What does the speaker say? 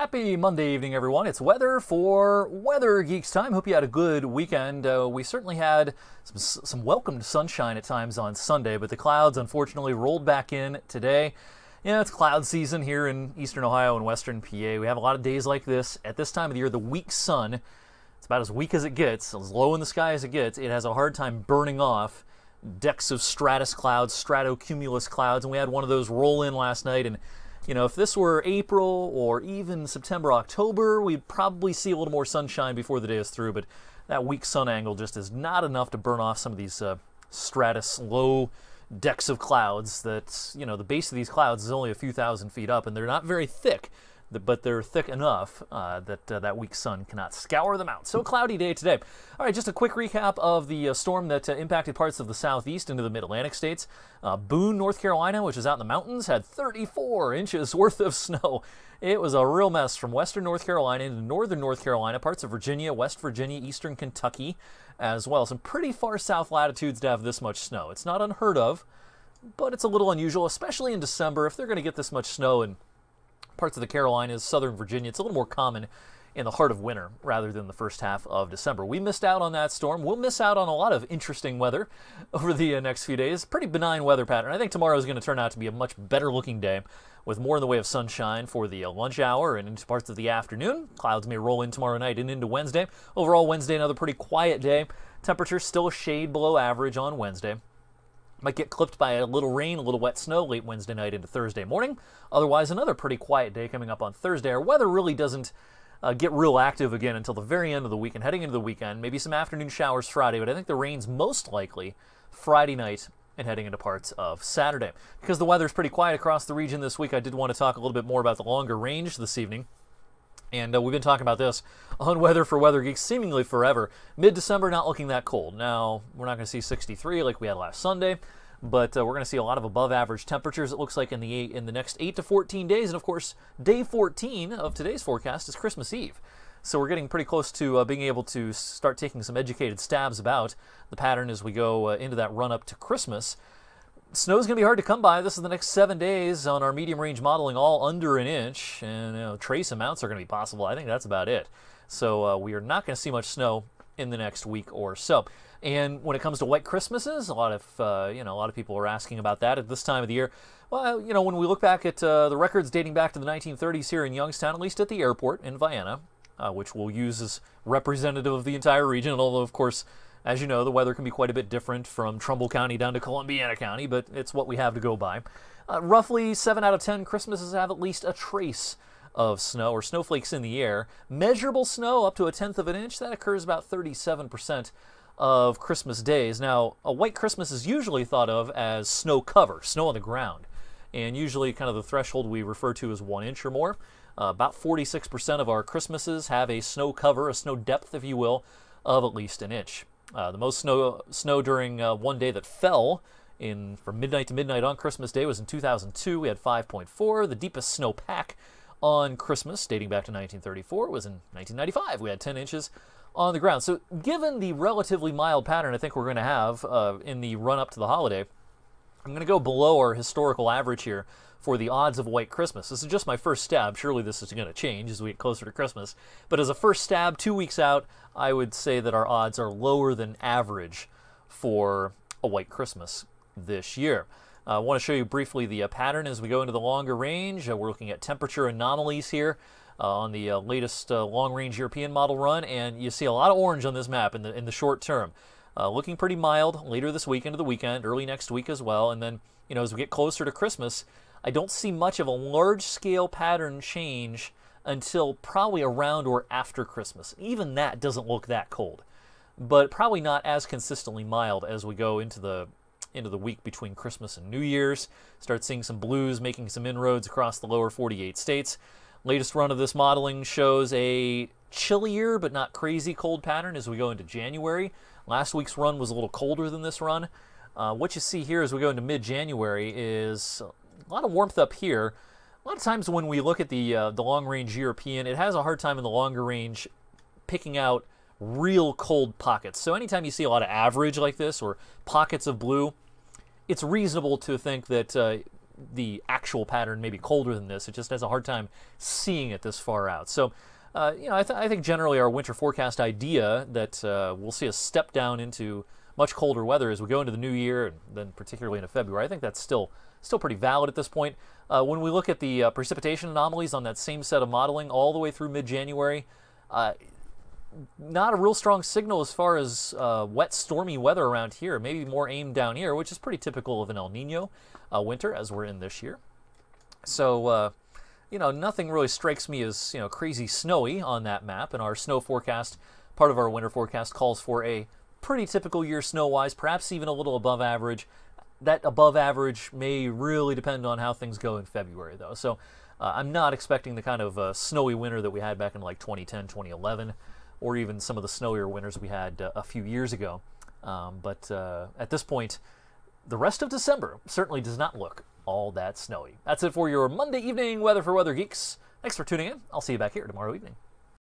Happy Monday evening, everyone. It's weather for Weather Geeks time. Hope you had a good weekend. We certainly had some welcomed sunshine at times on Sunday, but the clouds unfortunately rolled back in today. Yeah, it's cloud season here in eastern Ohio and western PA. We have a lot of days like this. At this time of the year, the weak sun, it's about as weak as it gets, as low in the sky as it gets. It has a hard time burning off decks of stratus clouds, stratocumulus clouds, and we had one of those roll in last night. And you know, if this were April or even September, October, we'd probably see a little more sunshine before the day is through, but that weak sun angle just is not enough to burn off some of these stratus low decks of clouds that, you know, the base of these clouds is only a few thousand feet up, and they're not very thick, but they're thick enough that that weak sun cannot scour them out. So a cloudy day today. All right, just a quick recap of the storm that impacted parts of the southeast into the mid-Atlantic states. Boone, North Carolina, which is out in the mountains, had 34 inches worth of snow. It was a real mess from western North Carolina into northern North Carolina, parts of Virginia, West Virginia, eastern Kentucky as well. Some pretty far south latitudes to have this much snow. It's not unheard of, but it's a little unusual, especially in December. If they're going to get this much snow in parts of the Carolinas, southern Virginia, it's a little more common in the heart of winter rather than the first half of December. We missed out on that storm. We'll miss out on a lot of interesting weather over the next few days. Pretty benign weather pattern. I think tomorrow is going to turn out to be a much better looking day with more in the way of sunshine for the lunch hour and into parts of the afternoon. Clouds may roll in tomorrow night and into Wednesday. Overall, Wednesday, another pretty quiet day. Temperature still a shade below average on Wednesday. Might get clipped by a little rain, a little wet snow late Wednesday night into Thursday morning. Otherwise, another pretty quiet day coming up on Thursday. Our weather really doesn't get real active again until the very end of the week and heading into the weekend. Maybe some afternoon showers Friday, but I think the rain's most likely Friday night and heading into parts of Saturday. Because the weather's pretty quiet across the region this week, I did want to talk a little bit more about the longer range this evening. And we've been talking about this on Weather for Weather Geeks seemingly forever. Mid-December not looking that cold. Now, we're not going to see 63 like we had last Sunday, but we're going to see a lot of above-average temperatures, it looks like, in the next 8 to 14 days. And, of course, day 14 of today's forecast is Christmas Eve. So we're getting pretty close to being able to start taking some educated stabs about the pattern as we go into that run-up to Christmas. Snow's going to be hard to come by. This is the next 7 days on our medium-range modeling, all under an inch. And trace amounts are going to be possible. I think that's about it. So we are not going to see much snow in the next week or so. And when it comes to white Christmases, a lot of people are asking about that at this time of the year. Well, you know, when we look back at the records dating back to the 1930s here in Youngstown, at least at the airport in Vienna, which we'll use as representative of the entire region, although, of course, as you know, the weather can be quite a bit different from Trumbull County down to Columbiana County, but it's what we have to go by. Roughly 7 out of 10 Christmases have at least a trace of snow or snowflakes in the air. Measurable snow up to 1/10 of an inch, that occurs about 37% of Christmas days. Now, a white Christmas is usually thought of as snow cover, snow on the ground, and usually kind of the threshold we refer to as 1 inch or more. About 46% of our Christmases have a snow cover, a snow depth, if you will, of at least 1 inch. The most snow during one day that fell from midnight to midnight on Christmas Day was in 2002. We had 5.4. The deepest snowpack on Christmas, dating back to 1934, was in 1995. We had 10 inches on the ground. So given the relatively mild pattern I think we're going to have in the run-up to the holiday, I'm going to go below our historical average here for the odds of a white Christmas. This is just my first stab. Surely this is going to change as we get closer to Christmas. But as a first stab, 2 weeks out, I would say that our odds are lower than average for a white Christmas this year. I want to show you briefly the pattern as we go into the longer range. We're looking at temperature anomalies here on the latest long-range European model run, and you see a lot of orange on this map in the short term. Looking pretty mild later this week into the weekend, early next week as well, and then, you know, as we get closer to Christmas, I don't see much of a large-scale pattern change until probably around or after Christmas. Even that doesn't look that cold, but probably not as consistently mild as we go into the week between Christmas and New Year's. Start seeing some blues making some inroads across the lower 48 states. Latest run of this modeling shows a chillier but not crazy cold pattern as we go into January. Last week's run was a little colder than this run. What you see here as we go into mid-January is a lot of warmth up here. A lot of times when we look at the long-range European, it has a hard time in the longer range picking out real cold pockets. So anytime you see a lot of average like this or pockets of blue, it's reasonable to think that the actual pattern may be colder than this. It just has a hard time seeing it this far out. So, I think generally our winter forecast idea that we'll see a step down into much colder weather as we go into the new year, and then particularly into February, I think that's still pretty valid at this point. When we look at the precipitation anomalies on that same set of modeling all the way through mid-January, not a real strong signal as far as wet, stormy weather around here. Maybe more aimed down here, which is pretty typical of an El Nino winter as we're in this year. So, nothing really strikes me as, crazy snowy on that map. And our snow forecast, part of our winter forecast, calls for a pretty typical year snow-wise, perhaps even a little above average. That above average may really depend on how things go in February, though. So I'm not expecting the kind of snowy winter that we had back in like 2010, 2011, or even some of the snowier winters we had a few years ago. But at this point, the rest of December certainly does not look all that snowy. That's it for your Monday evening weather for Weather Geeks. Thanks for tuning in. I'll see you back here tomorrow evening.